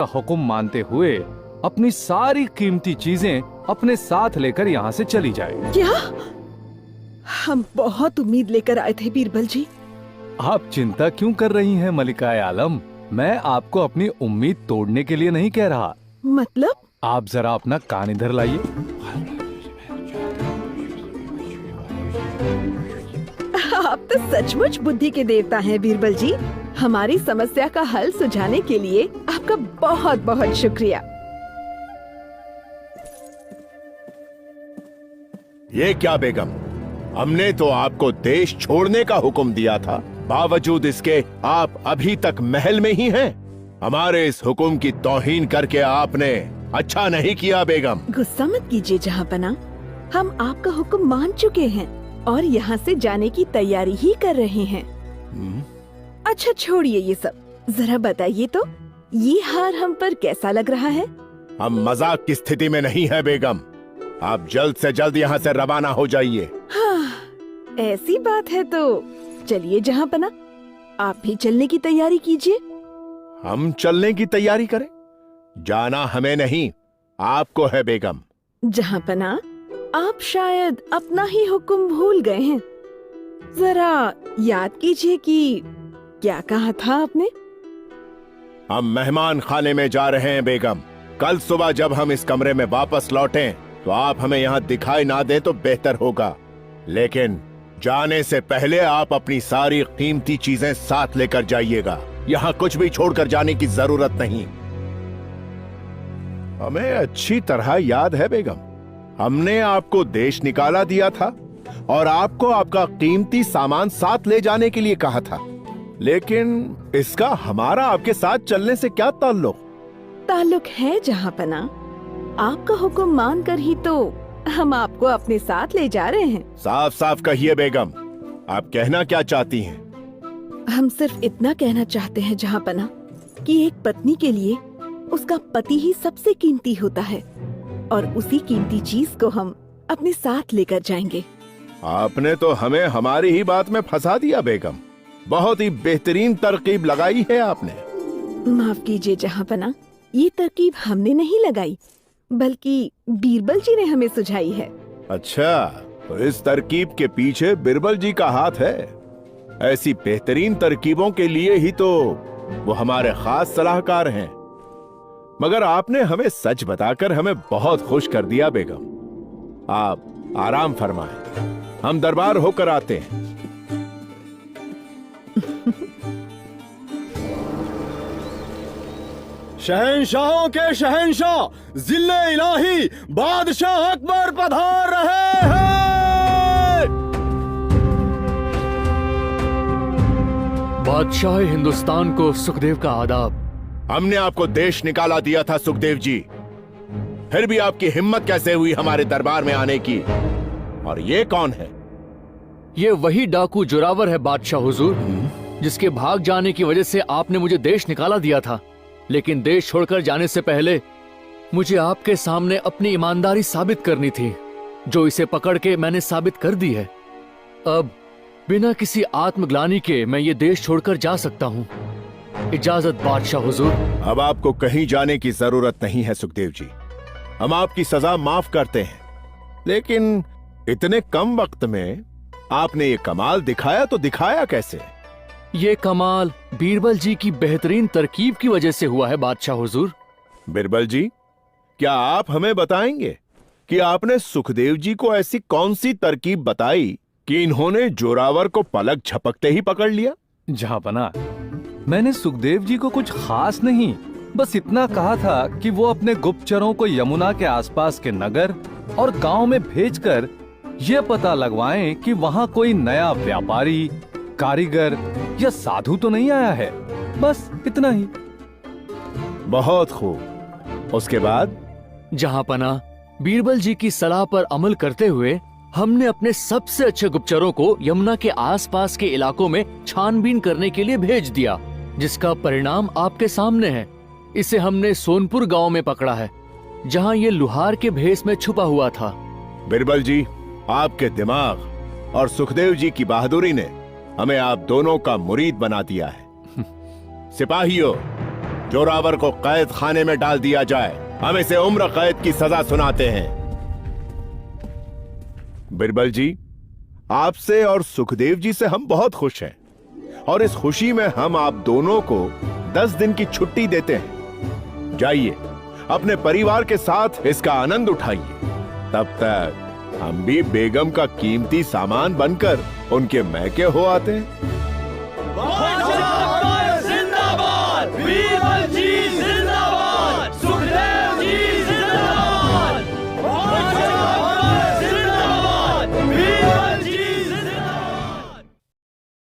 का हुक्म मानते हुए अपनी सारी कीमती चीजें अपने साथ लेकर यहाँ से चली जाए। क्या? हम बहुत उम्मीद लेकर आए थे बीरबल जी। आप चिंता क्यों कर रही हैं मलिकाए आलम? मैं आपको अपनी उम्मीद तोड़ने के लिए नहीं कह रहा। मतलब? आप जरा अपना कान इधर लाइए। आप तो सचमुच बुद्धि के देवता हैं बीरबल जी। हमारी समस्या का हल सुझाने के लिए आपका बहुत बहुत शुक्रिया। ये क्या बेगम, हमने तो आपको देश छोड़ने का हुक्म दिया था, बावजूद इसके आप अभी तक महल में ही हैं। हमारे इस हुक्म की तौहीन करके आपने अच्छा नहीं किया बेगम। गुस्सा मत कीजिए जहाँपनाह, हम आपका हुक्म मान चुके हैं और यहाँ से जाने की तैयारी ही कर रहे हैं। अच्छा छोड़िए ये सब, जरा बताइए तो ये हार हम पर कैसा लग रहा है? हम मजाक की स्थिति में नहीं है बेगम, आप जल्द से जल्द यहाँ से रवाना हो जाइए। हाँ, ऐसी बात है तो चलिए जहाँपनाह, आप भी चलने की तैयारी कीजिए। हम चलने की तैयारी करें? जाना हमें नहीं, आपको है बेगम। जहाँपनाह, आप शायद अपना ही हुक्म भूल गए हैं। जरा याद कीजिए कि क्या कहा था आपने? हम मेहमान खाने में जा रहे हैं बेगम। कल सुबह जब हम इस कमरे में वापस लौटें तो आप हमें यहाँ दिखाई ना दे तो बेहतर होगा, लेकिन जाने से पहले आप अपनी सारी कीमती चीजें साथ लेकर जाइएगा। यहाँ कुछ भी छोड़कर जाने की जरूरत नहीं। हमें अच्छी तरह याद है बेगम, हमने आपको देश निकाला दिया था और आपको आपका कीमती सामान साथ ले जाने के लिए कहा था, लेकिन इसका हमारा आपके साथ चलने से क्या ताल्लुक? ताल्लुक है जहाँपनाह, आपका हुक्म मानकर ही तो हम आपको अपने साथ ले जा रहे हैं। साफ साफ कहिए बेगम, आप कहना क्या चाहती हैं? हम सिर्फ इतना कहना चाहते हैं जहाँपनाह कि एक पत्नी के लिए उसका पति ही सबसे कीमती होता है और उसी कीमती चीज को हम अपने साथ लेकर जाएंगे। आपने तो हमें हमारी ही बात में फंसा दिया बेगम। बहुत ही बेहतरीन तरकीब लगाई है आपने। माफ कीजिए जहाँपनाह, ये तरकीब हमने नहीं लगाई, बल्कि बीरबल जी ने हमें सुझाई है। अच्छा, तो इस तरकीब के पीछे बीरबल जी का हाथ है। ऐसी बेहतरीन तरकीबों के लिए ही तो वो हमारे खास सलाहकार हैं। मगर आपने हमें सच बताकर हमें बहुत खुश कर दिया बेगम। आप आराम फरमाएं, हम दरबार होकर आते हैं। शहंशाहों के शहंशाह जिले इलाही बादशाह अकबर पधार रहे हैं। बादशाह हिंदुस्तान को सुखदेव का आदाब। हमने आपको देश निकाला दिया था सुखदेव जी, फिर भी आपकी हिम्मत कैसे हुई हमारे दरबार में आने की? और ये कौन है? ये वही डाकू जोरावर है बादशाह हुजूर, जिसके भाग जाने की वजह से आपने मुझे देश निकाला दिया था। लेकिन देश छोड़कर जाने से पहले मुझे आपके सामने अपनी ईमानदारी साबित करनी थी, जो इसे पकड़ के मैंने साबित कर दी है। अब बिना किसी आत्मग्लानि के मैं ये देश छोड़कर जा सकता हूँ। इजाजत बादशाह हुजूर। अब आपको कहीं जाने की जरूरत नहीं है सुखदेव जी, हम आपकी सजा माफ करते हैं। लेकिन इतने कम वक्त में आपने ये कमाल दिखाया तो दिखाया कैसे? ये कमाल बीरबल जी की बेहतरीन तरकीब की वजह से हुआ है बादशाह हुजूर। बीरबल जी, क्या आप हमें बताएंगे कि आपने सुखदेव जी को ऐसी कौन सी तरकीब बताई कि इन्होंने जोरावर को पलक झपकते ही पकड़ लिया? जहाँपनाह, मैंने सुखदेव जी को कुछ खास नहीं, बस इतना कहा था कि वो अपने गुप्तचरों को यमुना के आसपास के नगर और गांव में भेजकर ये पता लगवाएं कि वहाँ कोई नया व्यापारी, कारीगर या साधु तो नहीं आया है। बस इतना ही। बहुत खूब। उसके बाद? जहाँपनाह, बीरबल जी की सलाह पर अमल करते हुए हमने अपने सबसे अच्छे गुप्तचरों को यमुना के आसपास के इलाकों में छानबीन करने के लिए भेज दिया, जिसका परिणाम आपके सामने है। इसे हमने सोनपुर गांव में पकड़ा है, जहां ये लुहार के भेष में छुपा हुआ था। बीरबल जी, आपके दिमाग और सुखदेव जी की बहादुरी ने हमें आप दोनों का मुरीद बना दिया है। सिपाहियों, जोरावर को कैद खाने में डाल दिया जाए। हम इसे उम्र कैद की सजा सुनाते हैं। बिरबल जी, आपसे और सुखदेव जी से हम बहुत खुश हैं और इस खुशी में हम आप दोनों को 10 दिन की छुट्टी देते हैं। जाइए, अपने परिवार के साथ इसका आनंद उठाइए। तब तक हम भी बेगम का कीमती सामान बनकर उनके मैके हो आते हैं।